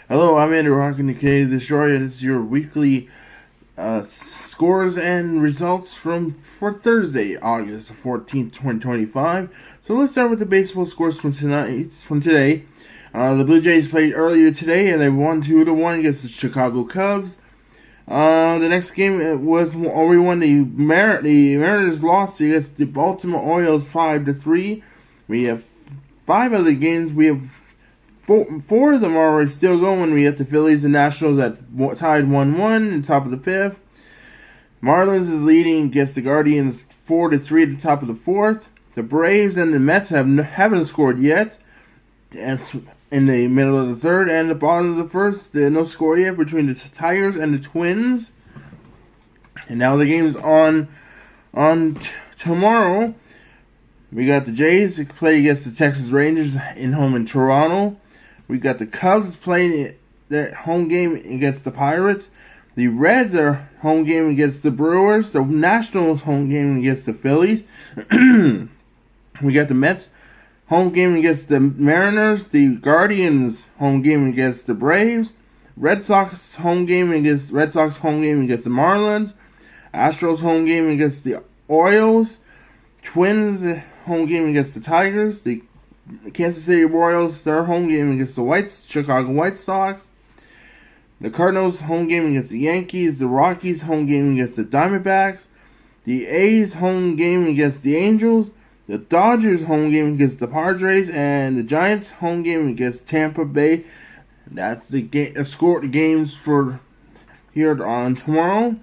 Hello, I'm Andrew Hocking, aka The Destroyer. This is your weekly scores and results for Thursday, August 14th, 2025. So let's start with the baseball scores from today. The Blue Jays played earlier today, and they won 2-1 against the Chicago Cubs. The next game was we won. The Mariners lost against the Baltimore Orioles 5-3. We have 5 of the games. We have four of them are still going. We have the Phillies and Nationals at tied 1-1 in the top of the 5th. Marlins is leading against the Guardians 4-3 at the top of the 4th. The Braves and the Mets haven't scored yet. And in the middle of the 3rd and the bottom of the 1st, there's no score yet between the Tigers and the Twins. And now the game's on tomorrow. We got the Jays play against the Texas Rangers home in Toronto. We got the Cubs playing their home game against the Pirates. The Reds are home game against the Brewers. The Nationals home game against the Phillies. We got the Mets home game against the Mariners. The Guardians home game against the Braves. Red Sox home game against the Marlins. Astros home game against the Orioles. Twins home game against the Tigers. The Kansas City Royals, their home game against the Chicago White Sox. The Cardinals home game against the Yankees. The Rockies home game against the Diamondbacks. The A's home game against the Angels. The Dodgers home game against the Padres. And the Giants home game against Tampa Bay. That's the games for here on tomorrow.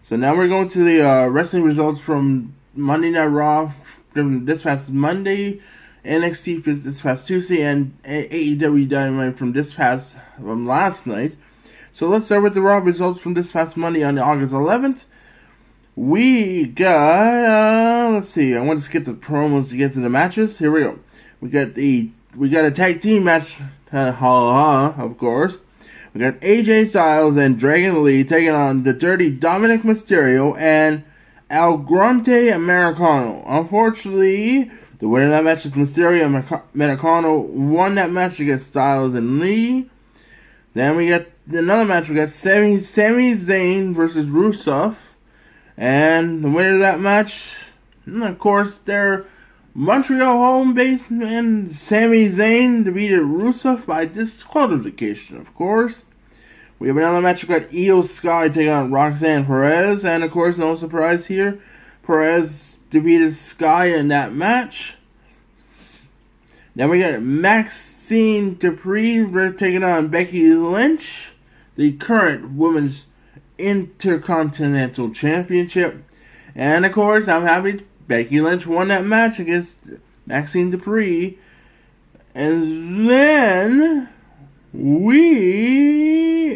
So now we're going to the wrestling results from Monday Night Raw from this past Monday, NXT this past Tuesday, and AEW Dynamite from last night. So let's start with the Raw results from this past Monday on August 11th. We got let's see. I want to skip the promos to get to the matches. Here we go. We got a tag team match. Of course. We got AJ Styles and Dragon Lee taking on the Dirty Dominic Mysterio and El Grande Americano. Unfortunately, the winner of that match is Mysterio. Americano won that match against Styles and Lee. Then we got another match. We got Sami Zayn versus Rusev. And the winner of that match, of course, their Montreal home base man Sami Zayn defeated Rusev by disqualification, of course. We have another match. We got Io Sky taking on Roxanne Perez. And, of course, no surprise here, Perez defeated Sky in that match. Then we got Maxine Dupree taking on Becky Lynch, the current Women's Intercontinental Championship. And, of course, I'm happy Becky Lynch won that match against Maxine Dupree. And then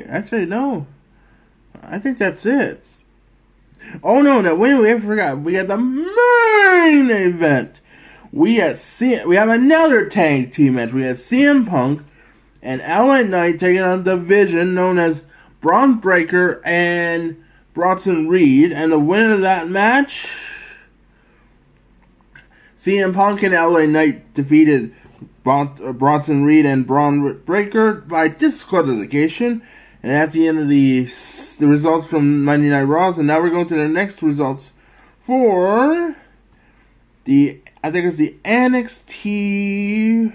actually, no. I think that's it. Oh, no, we forgot. We had the main event. We have another tag team match. We have CM Punk and LA Knight taking on the division known as Braun Breaker and Bronson Reed. And the winner of that match, CM Punk and LA Knight defeated Bronson Reed and Braun Breaker by disqualification. And at the end of the results from Monday Night Raw, and now we're going to the next results for the NXT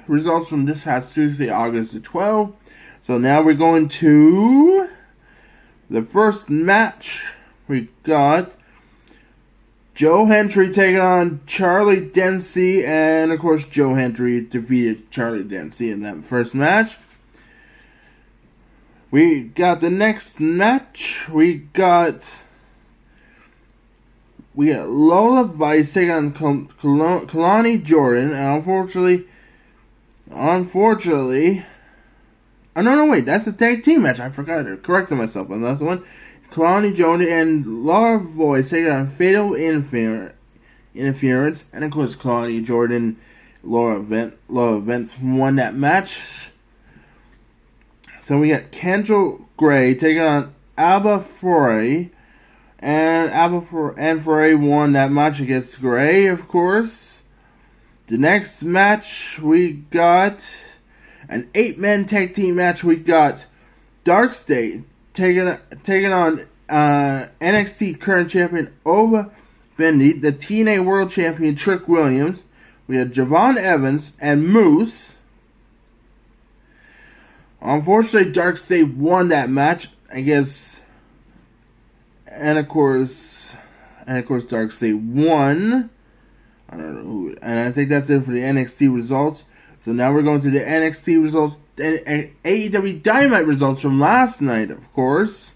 results from this past Tuesday, August the 12th. So now we're going to the first match. We got Joe Hendry taking on Charlie Dempsey, and of course Joe Hendry defeated Charlie Dempsey in that first match. We got the next match. We got Lola Vice taking on Kalani Jordan, and unfortunately, that's a tag team match. I forgot to correct myself on that one. Kalani Jordan and Laura Boyce taking on Fatal Interference, and of course Kalani Jordan, Laura Vince won that match. So we got Kendall Gray taking on Alba Foray, and Foray won that match against Gray, of course. The next match we got an 8-man tag team match. We got Dark State taking on NXT current champion Ova Bendy, the TNA World Champion Trick Williams. We had Javon Evans and Moose. Unfortunately, Dark State won that match, I guess, and of course, Dark State won. I don't know who, and I think that's it for the NXT results. So now we're going to the NXT results and AEW Dynamite results from last night, of course.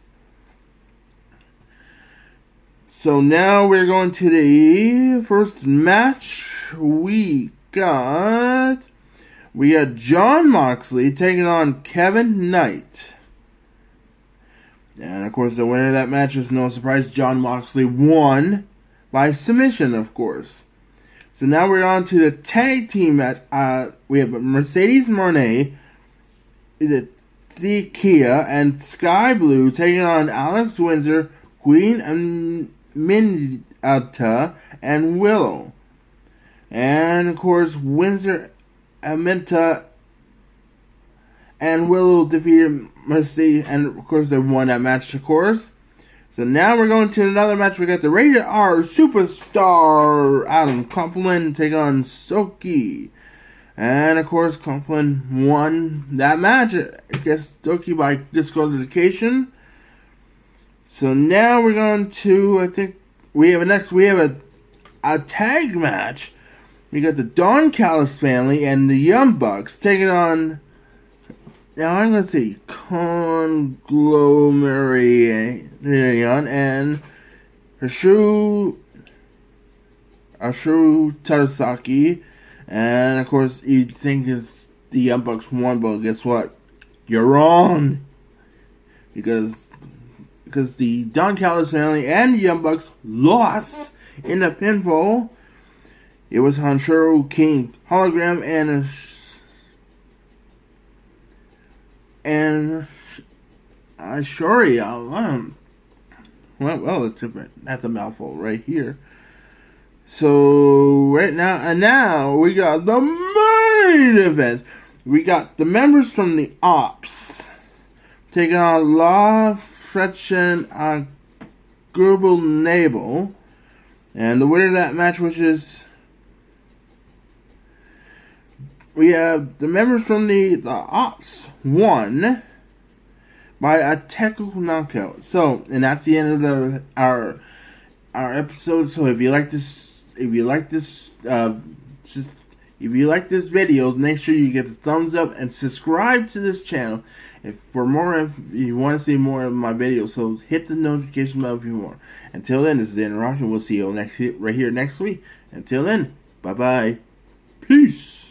So now we're going to the first match. We got Jon Moxley taking on Kevin Knight. And of course, the winner of that match is no surprise. Jon Moxley won by submission, of course. So now we're on to the tag team match. We have Mercedes Moné, Kia, and Sky Blue taking on Alex Windsor, Queen Aminta, and Willow. And of course, Windsor, Aminta, and Willow defeated Mercedes, and of course they won that match, of course. So now we're going to another match. We got the Rated R Superstar Adam Copeland take on Stokie. And of course, Copeland won that match against Stokie by disqualification. So now we're going to, I think, we have a tag match. We got the Don Callis family and the Young Bucks taking on, now I'm going to say Conglomeration and Hashuru Tadasaki. And of course, you'd think it's the Young Bucks won, but guess what? You're wrong. Because the Don Callis family and the Young Bucks lost in the pinfall. It was Hanshiro King, Hologram, and Ashoria. Well, that's a mouthful right here. So now we got the main event. We got the members from the Ops taking on La Frechen Grubel Nabel, and the winner of that match, which is, we have the members from the Ops won by a technical knockout. So, and that's the end of our episode. So if you like this video, make sure you get the thumbs up and subscribe to this channel. If you want to see more of my videos, so hit the notification bell if you want. Until then, this is Dan Rock, and we'll see you right here next week. Until then, bye bye, peace.